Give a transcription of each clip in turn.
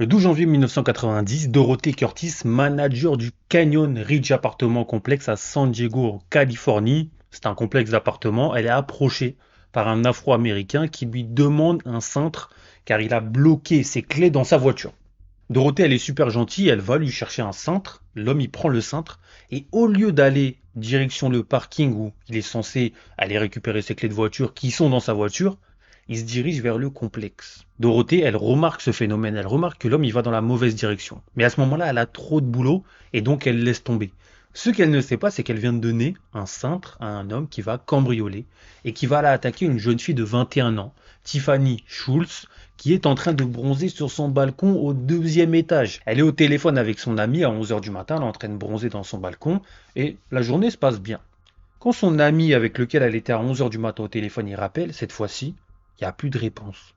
Le 12 janvier 1990, Dorothée Curtis, manager du Canyon Ridge Apartment Complex à San Diego, en Californie, c'est un complexe d'appartements, elle est approchée par un Afro-Américain qui lui demande un cintre car il a bloqué ses clés dans sa voiture. Dorothée, elle est super gentille, elle va lui chercher un cintre, l'homme il prend le cintre, et au lieu d'aller direction le parking où il est censé aller récupérer ses clés de voiture qui sont dans sa voiture, il se dirige vers le complexe. Dorothée, elle remarque ce phénomène, elle remarque que l'homme il va dans la mauvaise direction. Mais à ce moment-là, elle a trop de boulot et donc elle laisse tomber. Ce qu'elle ne sait pas, c'est qu'elle vient de donner un cintre à un homme qui va cambrioler et qui va aller attaquer une jeune fille de 21 ans, Tiffany Schultz, qui est en train de bronzer sur son balcon au deuxième étage. Elle est au téléphone avec son ami à 11 heures du matin, elle est en train de bronzer dans son balcon et la journée se passe bien. Quand son ami avec lequel elle était à 11 heures du matin au téléphone y rappelle, cette fois-ci, il n'y a plus de réponse.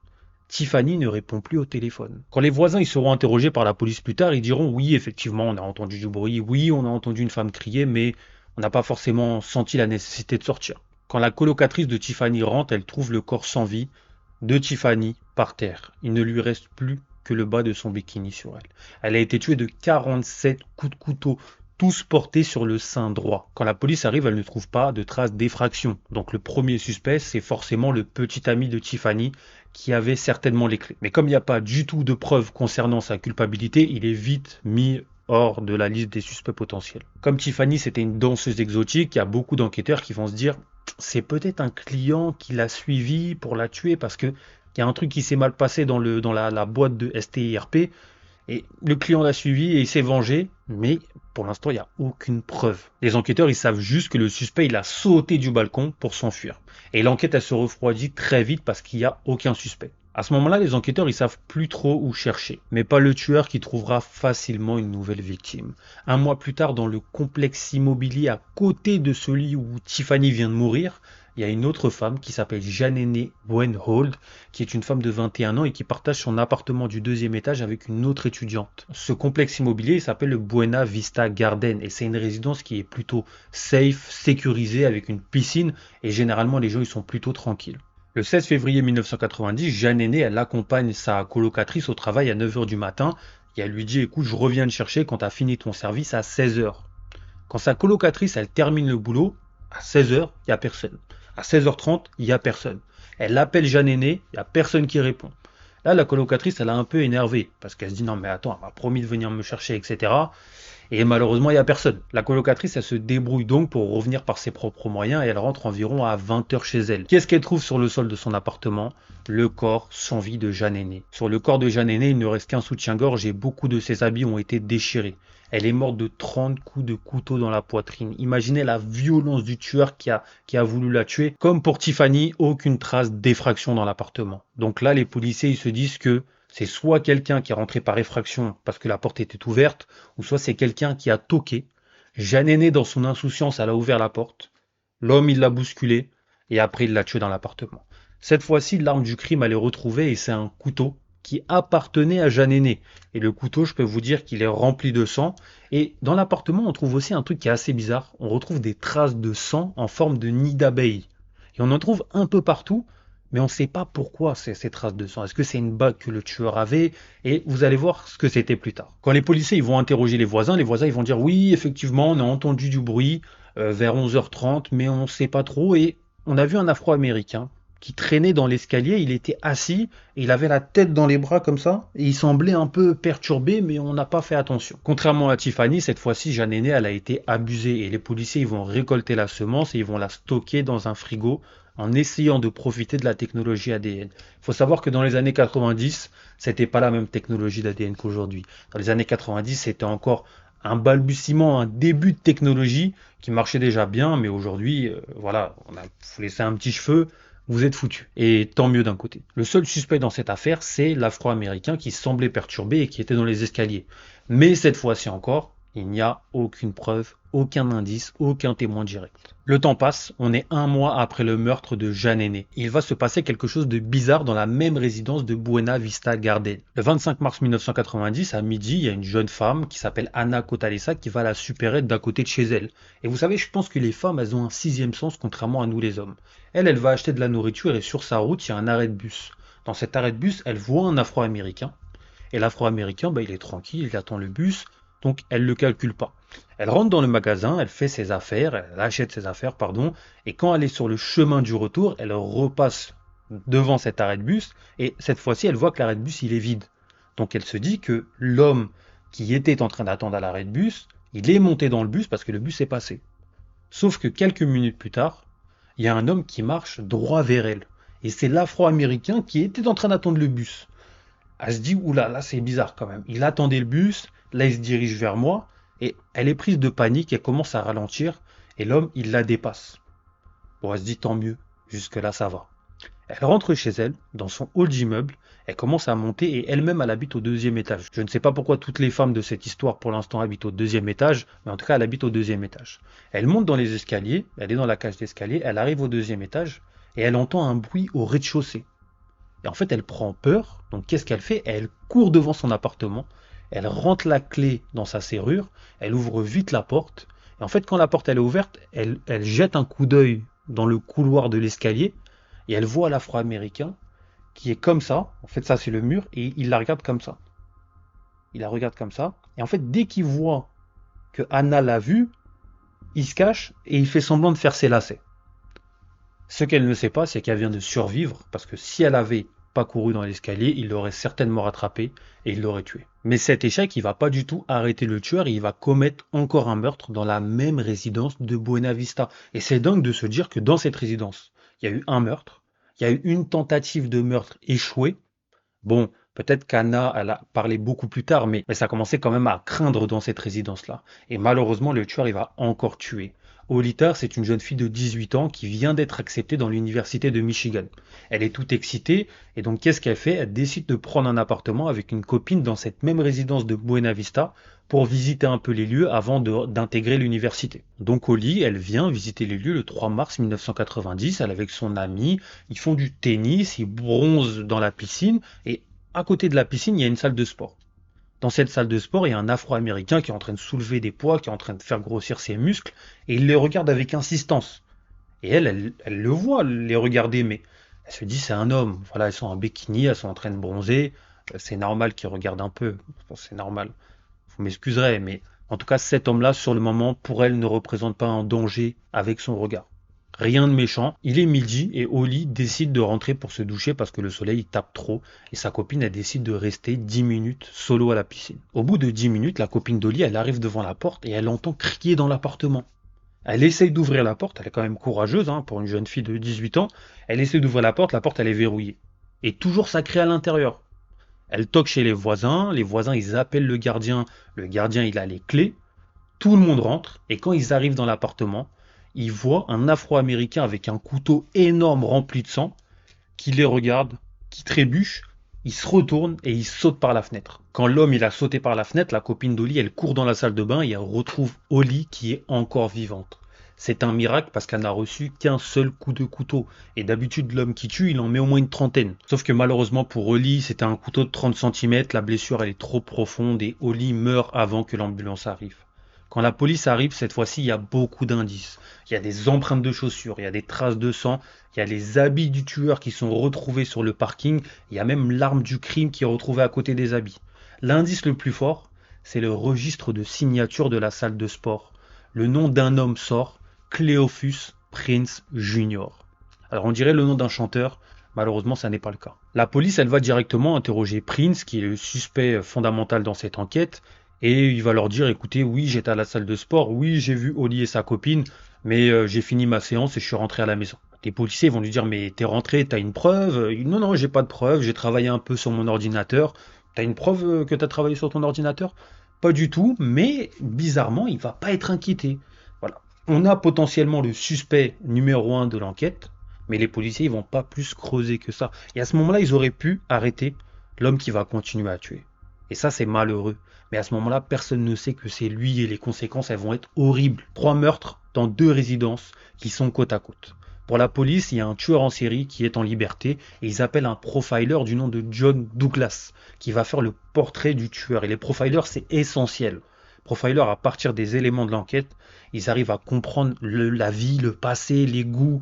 Tiffany ne répond plus au téléphone. Quand les voisins ils seront interrogés par la police plus tard, ils diront oui, effectivement, on a entendu du bruit, oui, on a entendu une femme crier, mais on n'a pas forcément senti la nécessité de sortir. Quand la colocatrice de Tiffany rentre, elle trouve le corps sans vie de Tiffany par terre. Il ne lui reste plus que le bas de son bikini sur elle. Elle a été tuée de 47 coups de couteau, tous portés sur le sein droit. Quand la police arrive, elle ne trouve pas de traces d'effraction. Donc le premier suspect, c'est forcément le petit ami de Tiffany qui avait certainement les clés. Mais comme il n'y a pas du tout de preuves concernant sa culpabilité, il est vite mis hors de la liste des suspects potentiels. Comme Tiffany, c'était une danseuse exotique, il y a beaucoup d'enquêteurs qui vont se dire c'est peut-être un client qui l'a suivi pour la tuer parce que il y a un truc qui s'est mal passé dans la boîte de STIRP et le client l'a suivi et il s'est vengé, mais pour l'instant, il n'y a aucune preuve. Les enquêteurs, ils savent juste que le suspect, il a sauté du balcon pour s'enfuir. Et l'enquête, elle se refroidit très vite parce qu'il n'y a aucun suspect. À ce moment-là, les enquêteurs, ils savent plus trop où chercher. Mais pas le tueur qui trouvera facilement une nouvelle victime. Un mois plus tard, dans le complexe immobilier à côté de celui où Tiffany vient de mourir, il y a une autre femme qui s'appelle Janene Buenhold, qui est une femme de 21 ans et qui partage son appartement du deuxième étage avec une autre étudiante. Ce complexe immobilier s'appelle le Buena Vista Garden et c'est une résidence qui est plutôt safe, sécurisée avec une piscine et généralement les gens ils sont plutôt tranquilles. Le 16 février 1990, Janene elle accompagne sa colocatrice au travail à 9 heures du matin et elle lui dit écoute je reviens te chercher quand tu as fini ton service à 16 heures. Quand sa colocatrice elle termine le boulot, à 16 heures, il n'y a personne. À 16h30, il n'y a personne. Elle appelle Jeanne Aîné, il n'y a personne qui répond. Là, la colocatrice, elle est un peu énervée, parce qu'elle se dit, non mais attends, elle m'a promis de venir me chercher, etc. Et malheureusement, il n'y a personne. La colocatrice, elle se débrouille donc pour revenir par ses propres moyens, et elle rentre environ à 20 heures chez elle. Qu'est-ce qu'elle trouve sur le sol de son appartement? Le corps sans vie de Jeanne Aîné. Sur le corps de Jeanne Aîné, il ne reste qu'un soutien-gorge et beaucoup de ses habits ont été déchirés. Elle est morte de 30 coups de couteau dans la poitrine. Imaginez la violence du tueur qui a voulu la tuer. Comme pour Tiffany, aucune trace d'effraction dans l'appartement. Donc là, les policiers ils se disent que c'est soit quelqu'un qui est rentré par effraction parce que la porte était ouverte, ou soit c'est quelqu'un qui a toqué. Jeanne Aîné, dans son insouciance, elle a ouvert la porte. L'homme, il l'a bousculé et après, il l'a tué dans l'appartement. Cette fois-ci, l'arme du crime, elle est retrouvée et c'est un couteau qui appartenait à Jeanne Aîné. Et le couteau, je peux vous dire qu'il est rempli de sang. Et dans l'appartement, on trouve aussi un truc qui est assez bizarre. On retrouve des traces de sang en forme de nid d'abeille. Et on en trouve un peu partout, mais on ne sait pas pourquoi ces traces de sang. Est-ce que c'est une bague que le tueur avait? Et vous allez voir ce que c'était plus tard. Quand les policiers ils vont interroger les voisins ils vont dire oui, effectivement, on a entendu du bruit vers 11h30, mais on ne sait pas trop. Et on a vu un Afro-Américain qui traînait dans l'escalier, il était assis, et il avait la tête dans les bras comme ça, et il semblait un peu perturbé, mais on n'a pas fait attention. Contrairement à Tiffany, cette fois-ci, Jeanne Aîné, elle a été abusée, et les policiers ils vont récolter la semence et ils vont la stocker dans un frigo en essayant de profiter de la technologie ADN. Il faut savoir que dans les années 90, c'était pas la même technologie d'ADN qu'aujourd'hui. Dans les années 90, c'était encore un balbutiement, un début de technologie qui marchait déjà bien, mais aujourd'hui, voilà, faut laisser un petit cheveu, vous êtes foutu. Et tant mieux d'un côté. Le seul suspect dans cette affaire, c'est l'Afro-Américain qui semblait perturbé et qui était dans les escaliers. Mais cette fois-ci encore, il n'y a aucune preuve, aucun indice, aucun témoin direct. Le temps passe, on est un mois après le meurtre de Jeanne Aîné. Il va se passer quelque chose de bizarre dans la même résidence de Buena Vista Garden. Le 25 mars 1990, à midi, il y a une jeune femme qui s'appelle Anna Cotalesa qui va la supérette d'à côté de chez elle. Et vous savez, je pense que les femmes, elles ont un sixième sens contrairement à nous les hommes. Elle va acheter de la nourriture et sur sa route, il y a un arrêt de bus. Dans cet arrêt de bus, elle voit un Afro-Américain. Et l'Afro-Américain, il est tranquille, il attend le bus, donc elle ne le calcule pas. Elle rentre dans le magasin, elle fait ses affaires, elle achète ses affaires, pardon, et quand elle est sur le chemin du retour, elle repasse devant cet arrêt de bus, et cette fois-ci, elle voit que l'arrêt de bus, il est vide. Donc elle se dit que l'homme qui était en train d'attendre à l'arrêt de bus, il est monté dans le bus parce que le bus est passé. Sauf que quelques minutes plus tard, il y a un homme qui marche droit vers elle. Et c'est l'Afro-Américain qui était en train d'attendre le bus. Elle se dit, oula, là c'est bizarre quand même. Il attendait le bus, là il se dirige vers moi, et elle est prise de panique, elle commence à ralentir, et l'homme il la dépasse. Bon, elle se dit tant mieux, jusque-là ça va. Elle rentre chez elle, dans son hall d'immeuble, elle commence à monter et elle-même elle habite au deuxième étage. Je ne sais pas pourquoi toutes les femmes de cette histoire pour l'instant habitent au deuxième étage, mais en tout cas elle habite au deuxième étage. Elle monte dans les escaliers, elle est dans la cage d'escalier, elle arrive au deuxième étage et elle entend un bruit au rez-de-chaussée. Et en fait elle prend peur, donc qu'est-ce qu'elle fait? Elle court devant son appartement, elle rentre la clé dans sa serrure, elle ouvre vite la porte, et en fait quand la porte elle est ouverte, elle jette un coup d'œil dans le couloir de l'escalier, et elle voit l'Afro-Américain qui est comme ça. En fait, ça c'est le mur et il la regarde comme ça. Il la regarde comme ça. Et en fait, dès qu'il voit que Anna l'a vu, il se cache et il fait semblant de faire ses lacets. Ce qu'elle ne sait pas, c'est qu'elle vient de survivre parce que si elle avait pas couru dans l'escalier, il l'aurait certainement rattrapé et il l'aurait tué. Mais cet échec, il va pas du tout arrêter le tueur et il va commettre encore un meurtre dans la même résidence de Buena Vista. Et c'est dingue de se dire que dans cette résidence, il y a eu un meurtre, il y a eu une tentative de meurtre échouée. Bon, peut-être qu'Anna, elle a parlé beaucoup plus tard, mais ça commençait quand même à craindre dans cette résidence-là. Et malheureusement, le tueur, il va encore tuer. Olita, c'est une jeune fille de 18 ans qui vient d'être acceptée dans l'université de Michigan. Elle est toute excitée, et donc qu'est-ce qu'elle fait? Elle décide de prendre un appartement avec une copine dans cette même résidence de Buena Vista pour visiter un peu les lieux avant d'intégrer l'université. Donc Oli, elle vient visiter les lieux le 3 mars 1990, elle est avec son amie, ils font du tennis, ils bronzent dans la piscine, et à côté de la piscine, il y a une salle de sport. Dans cette salle de sport, il y a un Afro-Américain qui est en train de soulever des poids, qui est en train de faire grossir ses muscles, et il les regarde avec insistance. Et elle le voit les regarder, mais elle se dit c'est un homme. Voilà, elles sont en bikini, elles sont en train de bronzer. C'est normal qu'ils regardent un peu. C'est normal. Vous m'excuserez, mais en tout cas, cet homme-là, sur le moment, pour elle, ne représente pas un danger avec son regard. Rien de méchant. Il est midi et Oli décide de rentrer pour se doucher parce que le soleil tape trop et sa copine elle décide de rester 10 minutes solo à la piscine. Au bout de 10 minutes, la copine d'Oli elle arrive devant la porte et elle entend crier dans l'appartement. Elle essaye d'ouvrir la porte, elle est quand même courageuse pour une jeune fille de 18 ans. Elle essaie d'ouvrir la porte elle est verrouillée. Et toujours ça crie à l'intérieur. Elle toque chez les voisins ils appellent le gardien il a les clés. Tout le monde rentre et quand ils arrivent dans l'appartement, ils voient un Afro-Américain avec un couteau énorme rempli de sang qui les regarde, qui trébuche, il se retourne et il saute par la fenêtre. Quand l'homme il a sauté par la fenêtre, la copine d'Oli elle court dans la salle de bain et elle retrouve Oli qui est encore vivante. C'est un miracle parce qu'elle n'a reçu qu'un seul coup de couteau. Et d'habitude, l'homme qui tue, il en met au moins une trentaine. Sauf que malheureusement pour Oli, c'était un couteau de 30 cm, la blessure elle est trop profonde et Oli meurt avant que l'ambulance arrive. Quand la police arrive, cette fois-ci, il y a beaucoup d'indices. Il y a des empreintes de chaussures, il y a des traces de sang, il y a les habits du tueur qui sont retrouvés sur le parking, il y a même l'arme du crime qui est retrouvée à côté des habits. L'indice le plus fort, c'est le registre de signature de la salle de sport. Le nom d'un homme sort, Cleophus Prince Jr. Alors on dirait le nom d'un chanteur, malheureusement ça n'est pas le cas. La police elle va directement interroger Prince, qui est le suspect fondamental dans cette enquête, et il va leur dire, écoutez, oui, j'étais à la salle de sport, oui, j'ai vu Oli et sa copine, mais j'ai fini ma séance et je suis rentré à la maison. Les policiers vont lui dire, mais t'es rentré, t'as une preuve? Non, non, j'ai pas de preuve, j'ai travaillé un peu sur mon ordinateur. T'as une preuve que t'as travaillé sur ton ordinateur? Pas du tout, mais bizarrement, il va pas être inquiété. Voilà. On a potentiellement le suspect numéro 1 de l'enquête, mais les policiers, ils vont pas plus creuser que ça. Et à ce moment-là, ils auraient pu arrêter l'homme qui va continuer à tuer. Et ça, c'est malheureux. Mais à ce moment-là, personne ne sait que c'est lui et les conséquences, elles vont être horribles. 3 meurtres dans 2 résidences qui sont côte à côte. Pour la police, il y a un tueur en série qui est en liberté et ils appellent un profiler du nom de John Douglas qui va faire le portrait du tueur. Et les profilers, c'est essentiel. Profiler, à partir des éléments de l'enquête, ils arrivent à comprendre la vie, le passé, les goûts,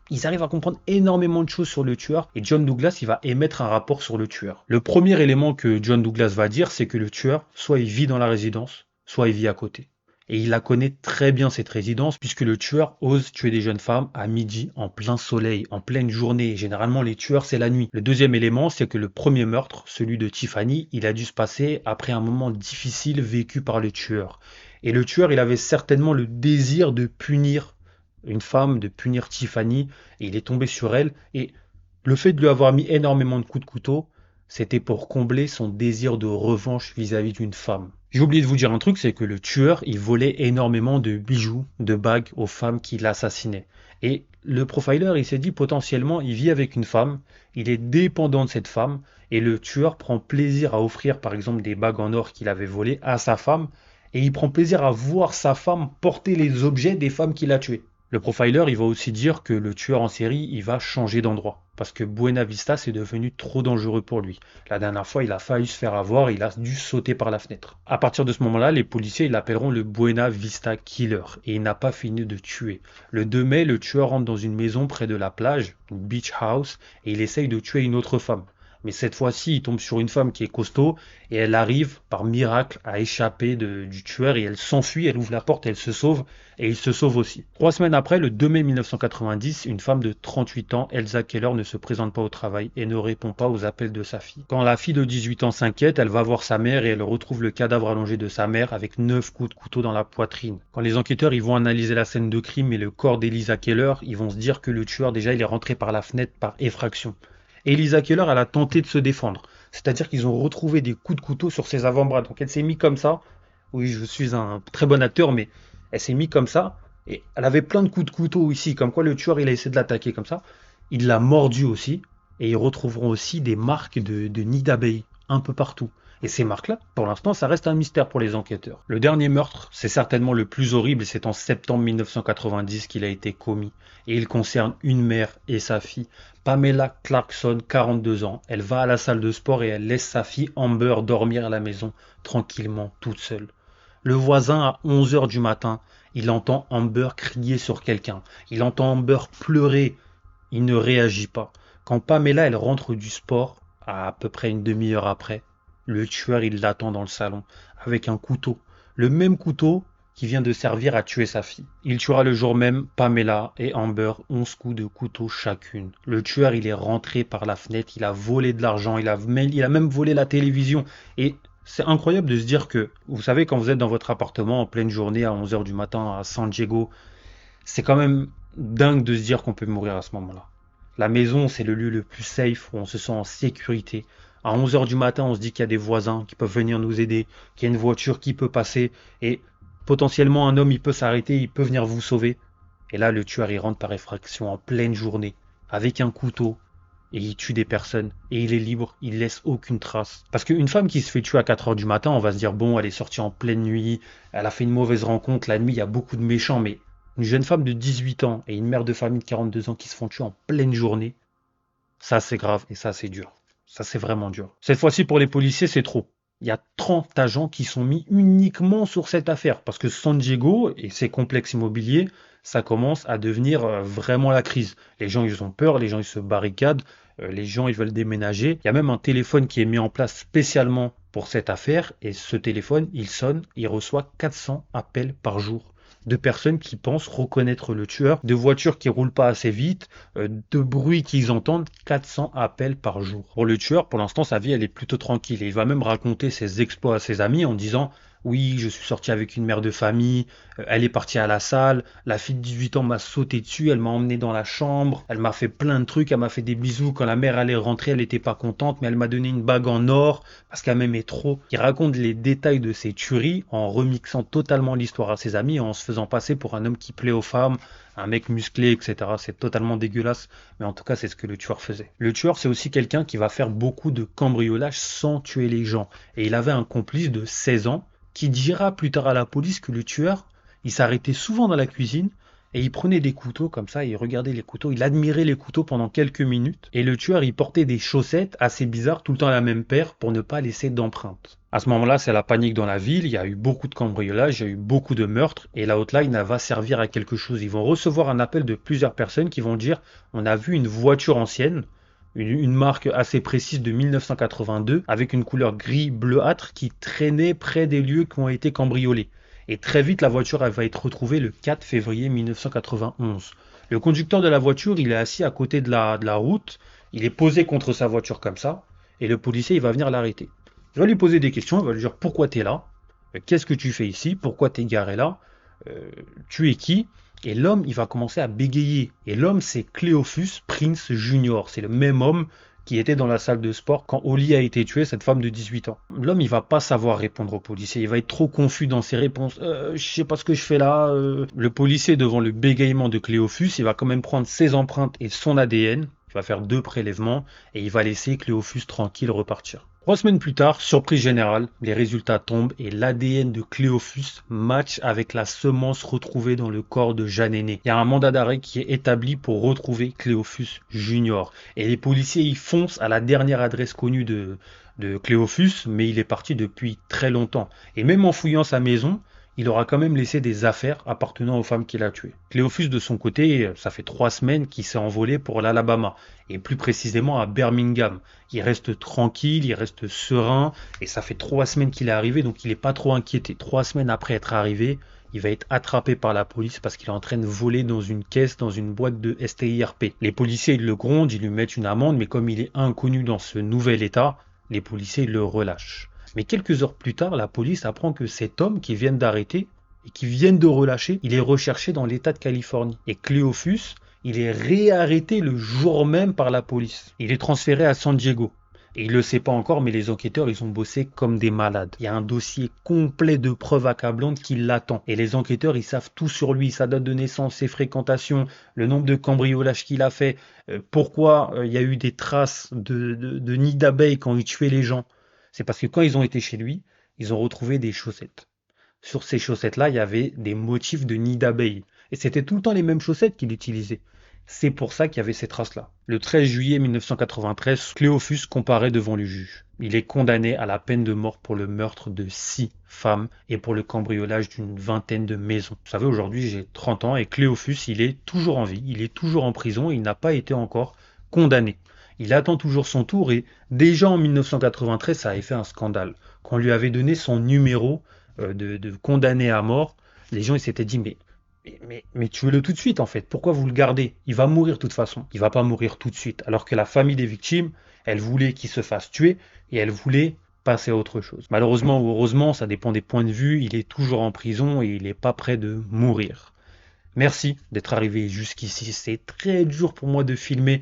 Ils arrivent à comprendre énormément de choses sur le tueur et John Douglas, il va émettre un rapport sur le tueur. Le premier élément que John Douglas va dire, c'est que le tueur, soit il vit dans la résidence, soit il vit à côté. Et il la connaît très bien cette résidence puisque le tueur ose tuer des jeunes femmes à midi, en plein soleil, en pleine journée. Généralement, les tueurs, c'est la nuit. Le deuxième élément, c'est que le premier meurtre, celui de Tiffany, il a dû se passer après un moment difficile vécu par le tueur. Et le tueur, il avait certainement le désir de punir une femme, de punir Tiffany, et il est tombé sur elle. Et le fait de lui avoir mis énormément de coups de couteau, c'était pour combler son désir de revanche vis-à-vis d'une femme. J'ai oublié de vous dire un truc, c'est que le tueur, il volait énormément de bijoux, de bagues aux femmes qu'il assassinait. Et le profiler, il s'est dit potentiellement, il vit avec une femme, il est dépendant de cette femme, et le tueur prend plaisir à offrir par exemple des bagues en or qu'il avait volées à sa femme, et il prend plaisir à voir sa femme porter les objets des femmes qu'il a tuées. Le profiler, il va aussi dire que le tueur en série, il va changer d'endroit. Parce que Buena Vista, c'est devenu trop dangereux pour lui. La dernière fois, il a failli se faire avoir, il a dû sauter par la fenêtre. À partir de ce moment-là, les policiers, ils l'appelleront le Buena Vista Killer. Et il n'a pas fini de tuer. Le 2 mai, le tueur rentre dans une maison près de la plage, une beach house, et il essaye de tuer une autre femme. Mais cette fois-ci, il tombe sur une femme qui est costaud et elle arrive par miracle à échapper du tueur et elle s'enfuit, elle ouvre la porte, elle se sauve et il se sauve aussi. 3 semaines après, le 2 mai 1990, une femme de 38 ans, Elsa Keller, ne se présente pas au travail et ne répond pas aux appels de sa fille. Quand la fille de 18 ans s'inquiète, elle va voir sa mère et elle retrouve le cadavre allongé de sa mère avec 9 coups de couteau dans la poitrine. Quand les enquêteurs ils vont analyser la scène de crime et le corps d'Elisa Keller, ils vont se dire que le tueur déjà il est rentré par la fenêtre par effraction. Elisa Keller, elle a tenté de se défendre. C'est-à-dire qu'ils ont retrouvé des coups de couteau sur ses avant-bras. Donc elle s'est mise comme ça. Oui, je suis un très bon acteur, mais elle s'est mise comme ça. Et elle avait plein de coups de couteau ici. Comme quoi le tueur, il a essayé de l'attaquer comme ça. Il l'a mordu aussi. Et ils retrouveront aussi des marques de nid d'abeilles un peu partout. Et ces marques-là, pour l'instant, ça reste un mystère pour les enquêteurs. Le dernier meurtre, c'est certainement le plus horrible, c'est en septembre 1990 qu'il a été commis. Et il concerne une mère et sa fille. Pamela Clarkson, 42 ans. Elle va à la salle de sport et elle laisse sa fille Amber dormir à la maison, tranquillement, toute seule. Le voisin, à 11 heures du matin, il entend Amber crier sur quelqu'un. Il entend Amber pleurer. Il ne réagit pas. Quand Pamela, elle rentre du sport, à peu près une demi-heure après, le tueur, il l'attend dans le salon, avec un couteau. Le même couteau qui vient de servir à tuer sa fille. Il tuera le jour même Pamela et Amber, 11 coups de couteau chacune. Le tueur, il est rentré par la fenêtre, il a volé de l'argent, il a même volé la télévision. Et c'est incroyable de se dire que, vous savez, quand vous êtes dans votre appartement en pleine journée à 11 heures du matin à San Diego, c'est quand même dingue de se dire qu'on peut mourir à ce moment-là. La maison, c'est le lieu le plus safe où on se sent en sécurité. À 11 heures du matin, on se dit qu'il y a des voisins qui peuvent venir nous aider, qu'il y a une voiture qui peut passer et potentiellement un homme, il peut s'arrêter, il peut venir vous sauver. Et là, le tueur, il rentre par effraction en pleine journée avec un couteau et il tue des personnes et il est libre, il laisse aucune trace. Parce qu'une femme qui se fait tuer à 4 heures du matin, on va se dire, bon, elle est sortie en pleine nuit, elle a fait une mauvaise rencontre, la nuit, il y a beaucoup de méchants, mais une jeune femme de 18 ans et une mère de famille de 42 ans qui se font tuer en pleine journée, ça c'est grave et ça c'est dur. Ça c'est vraiment dur. Cette fois-ci pour les policiers c'est trop. Il y a 30 agents qui sont mis uniquement sur cette affaire parce que San Diego et ses complexes immobiliers, ça commence à devenir vraiment la crise. Les gens ils ont peur, les gens ils se barricadent, les gens ils veulent déménager. Il y a même un téléphone qui est mis en place spécialement pour cette affaire et ce téléphone il sonne, il reçoit 400 appels par jour de personnes qui pensent reconnaître le tueur, de voitures qui roulent pas assez vite, de bruits qu'ils entendent, 400 appels par jour. Pour le tueur, pour l'instant, sa vie, elle est plutôt tranquille. Et il va même raconter ses exploits à ses amis en disant oui, je suis sorti avec une mère de famille, elle est partie à la salle, la fille de 18 ans m'a sauté dessus, elle m'a emmené dans la chambre, elle m'a fait plein de trucs, elle m'a fait des bisous, quand la mère allait rentrer, elle n'était pas contente, mais elle m'a donné une bague en or, parce qu'elle m'aimait trop. Il raconte les détails de ses tueries en remixant totalement l'histoire à ses amis, et en se faisant passer pour un homme qui plaît aux femmes, un mec musclé, etc. C'est totalement dégueulasse, mais en tout cas c'est ce que le tueur faisait. Le tueur c'est aussi quelqu'un qui va faire beaucoup de cambriolages sans tuer les gens, et il avait un complice de 16 ans, qui dira plus tard à la police que le tueur, il s'arrêtait souvent dans la cuisine Et il prenait des couteaux comme ça, il regardait les couteaux, il admirait les couteaux pendant quelques minutes. Et le tueur, il portait des chaussettes assez bizarres, tout le temps la même paire, pour ne pas laisser d'empreintes. À ce moment-là, c'est la panique dans la ville, il y a eu beaucoup de cambriolages, il y a eu beaucoup de meurtres, et la hotline va servir à quelque chose. Ils vont recevoir un appel de plusieurs personnes qui vont dire, on a vu une voiture ancienne, une marque assez précise de 1982, avec une couleur gris bleuâtre qui traînait près des lieux qui ont été cambriolés. Et très vite, la voiture elle va être retrouvée le 4 février 1991. Le conducteur de la voiture, il est assis à côté de la route, il est posé contre sa voiture comme ça, et le policier, il va venir l'arrêter. Il va lui poser des questions, il va lui dire pourquoi tu es là, qu'est-ce que tu fais ici, pourquoi tu es garé là, Euh, tu es qui? Et l'homme, il va commencer à bégayer. Et l'homme, c'est Cléophus Prince Junior. C'est le même homme qui était dans la salle de sport quand Holly a été tuée, cette femme de 18 ans. L'homme, il va pas savoir répondre au policier. Il va être trop confus dans ses réponses. Je sais pas ce que je fais là. Le policier, devant le bégaiement de Cléophus, il va quand même prendre ses empreintes et son ADN. Il va faire 2 prélèvements et il va laisser Cléophus tranquille repartir. 3 semaines plus tard, surprise générale, les résultats tombent et l'ADN de Cléophus match avec la semence retrouvée dans le corps de Jeanne Aîné. Il y a un mandat d'arrêt qui est établi pour retrouver Cléophus Junior. Et les policiers y foncent à la dernière adresse connue de Cléophus, mais il est parti depuis très longtemps. Et même en fouillant sa maison, il aura quand même laissé des affaires appartenant aux femmes qu'il a tuées. Cléophus, de son côté, ça fait 3 semaines qu'il s'est envolé pour l'Alabama, et plus précisément à Birmingham. Il reste tranquille, il reste serein, et ça fait 3 semaines qu'il est arrivé, donc il n'est pas trop inquiété. 3 semaines après être arrivé, il va être attrapé par la police parce qu'il est en train de voler dans une caisse, dans une boîte de STIRP. Les policiers, ils le grondent, ils lui mettent une amende, mais comme il est inconnu dans ce nouvel état, les policiers le relâchent. Mais quelques heures plus tard, la police apprend que cet homme qu'ils viennent d'arrêter et qu'ils viennent de relâcher, il est recherché dans l'État de Californie. Et Cléophus, il est réarrêté le jour même par la police. Il est transféré à San Diego. Et il ne le sait pas encore, mais les enquêteurs, ils ont bossé comme des malades. Il y a un dossier complet de preuves accablantes qui l'attend. Et les enquêteurs, ils savent tout sur lui, sa date de naissance, ses fréquentations, le nombre de cambriolages qu'il a fait, pourquoi il y a eu des traces de nids d'abeilles quand il tuait les gens. C'est parce que quand ils ont été chez lui, ils ont retrouvé des chaussettes. Sur ces chaussettes-là, il y avait des motifs de nids d'abeilles. Et c'était tout le temps les mêmes chaussettes qu'il utilisait. C'est pour ça qu'il y avait ces traces-là. Le 13 juillet 1993, Cléophus comparaît devant le juge. Il est condamné à la peine de mort pour le meurtre de 6 femmes et pour le cambriolage d'une vingtaine de maisons. Vous savez, aujourd'hui, j'ai 30 ans et Cléophus, il est toujours en vie, il est toujours en prison et il n'a pas été encore condamné. Il attend toujours son tour et déjà en 1993, ça avait fait un scandale. Quand on lui avait donné son numéro de condamné à mort, les gens ils s'étaient dit mais tuez-le tout de suite en fait, pourquoi vous le gardez? Il va mourir de toute façon. Il va pas mourir tout de suite. Alors que la famille des victimes, elle voulait qu'il se fasse tuer et elle voulait passer à autre chose. Malheureusement ou heureusement, ça dépend des points de vue, il est toujours en prison et il n'est pas prêt de mourir. Merci d'être arrivé jusqu'ici. C'est très dur pour moi de filmer.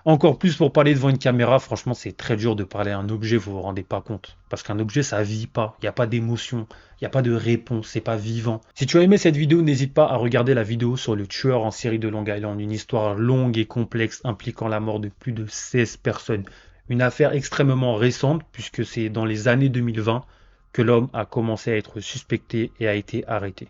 Encore plus pour parler devant une caméra, franchement, c'est très dur de parler à un objet, vous vous rendez pas compte. Parce qu'un objet, ça vit pas. Il n'y a pas d'émotion, il n'y a pas de réponse, c'est pas vivant. Si tu as aimé cette vidéo, n'hésite pas à regarder la vidéo sur le tueur en série de Long Island, une histoire longue et complexe impliquant la mort de plus de 16 personnes. Une affaire extrêmement récente, puisque c'est dans les années 2020 que l'homme a commencé à être suspecté et a été arrêté.